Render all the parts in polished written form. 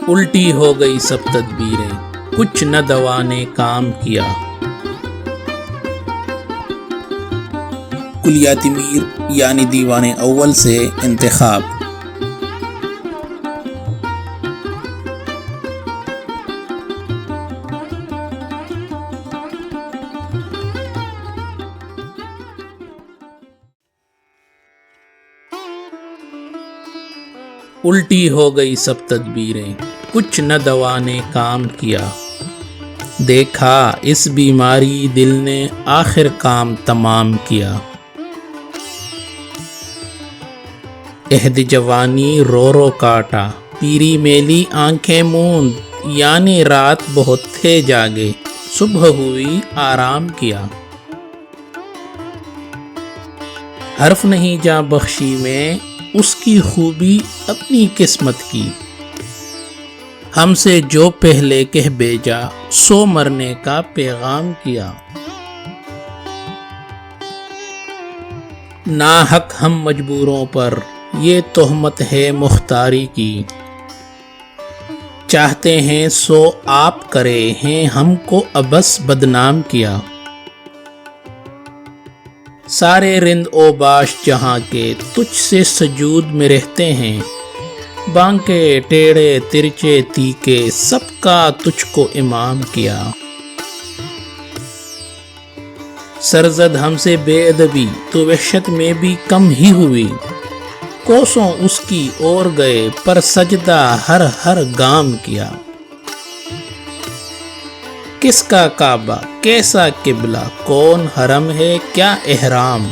الٹی ہو گئی سب تدبیریں، کچھ نہ دوا نے کام کیا۔ کلیات میر یعنی دیوان اول سے انتخاب۔ الٹی ہو گئی سب تدبیریں، کچھ نہ دوا نے کام کیا۔ دیکھا اس بیماری دل نے آخر کام تمام کیا۔ عہد جوانی رو رو کاٹا، پیری میلی آنکھیں موند، یعنی رات بہت تھے جاگے، صبح ہوئی آرام کیا۔ حرف نہیں جاں بخشی میں اس کی خوبی اپنی قسمت کی، ہم سے جو پہلے کہہ بھیجا سو مرنے کا پیغام کیا۔ ناحق ہم مجبوروں پر یہ تہمت ہے مختاری کی، چاہتے ہیں سو آپ کرے ہیں ہم کو عبث بدنام کیا۔ سارے رند و باش جہاں کے تجھ سے سجود میں رہتے ہیں، بانکے ٹیڑے ترچے تیکے سب کا تجھ کو امام کیا۔ سرزد ہم سے بے ادبی تو وحشت میں بھی کم ہی ہوئی، کوسوں اس کی اور گئے پر سجدہ ہر ہر گام کیا۔ کس کا کعبہ کیسا قبلہ کون حرم ہے کیا احرام،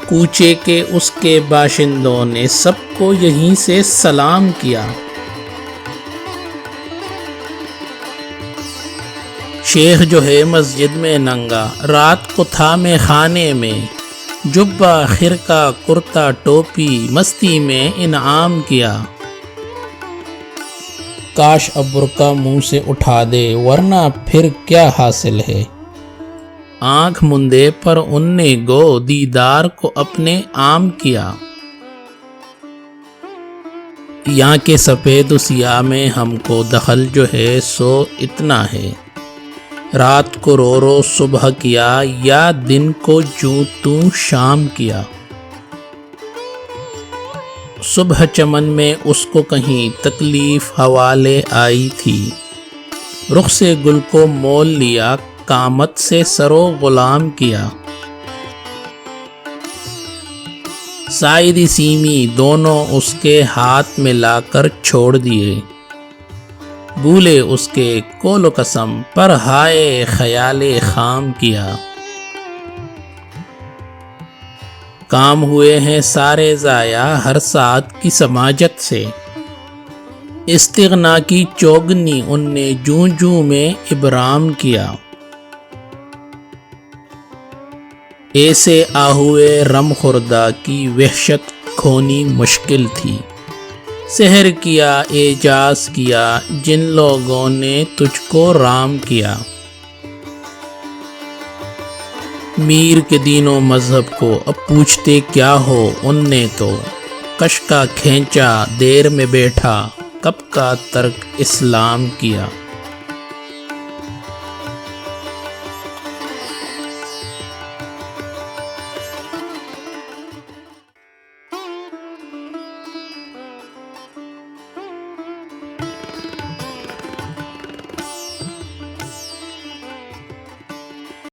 کوچے کے اس کے باشندوں نے سب کو یہیں سے سلام کیا۔ شیخ جو ہے مسجد میں ننگا، رات کو تھا میں خانے میں، جبہ خرقہ کرتا ٹوپی مستی میں انعام کیا۔ کاش اب برقع منہ سے اٹھا دے ورنہ پھر کیا حاصل ہے، آنکھ مندے پر ان نے گو دیدار کو اپنے عام کیا۔ یہاں کے سفید و سیاہ میں ہم کو دخل جو ہے سو اتنا ہے، رات کو رو رو صبح کیا یا دن کو جوں توں شام کیا۔ صبح چمن میں اس کو کہیں تکلیف حوالے آئی تھی، رخ سے گل کو مول لیا قامت سے سرو غلام کیا۔ سائری سیمی دونوں اس کے ہاتھ میں لا کر چھوڑ دیے، بھولے اس کے قول و قسم پر ہائے خیال خام کیا۔ کام ہوئے ہیں سارے ضائع ہر ساتھ کی سماجت سے، استغنا کی چوگنی ان نے جوں جوں میں ابرام کیا۔ ایسے آہوئے رم خوردہ کی وحشت کھونی مشکل تھی، سحر کیا اعجاز کیا جن لوگوں نے تجھ کو رام کیا۔ میر کے دین و مذہب کو اب پوچھتے کیا ہو ان نے تو، کش کا کھینچا دیر میں بیٹھا کب کا ترک اسلام کیا۔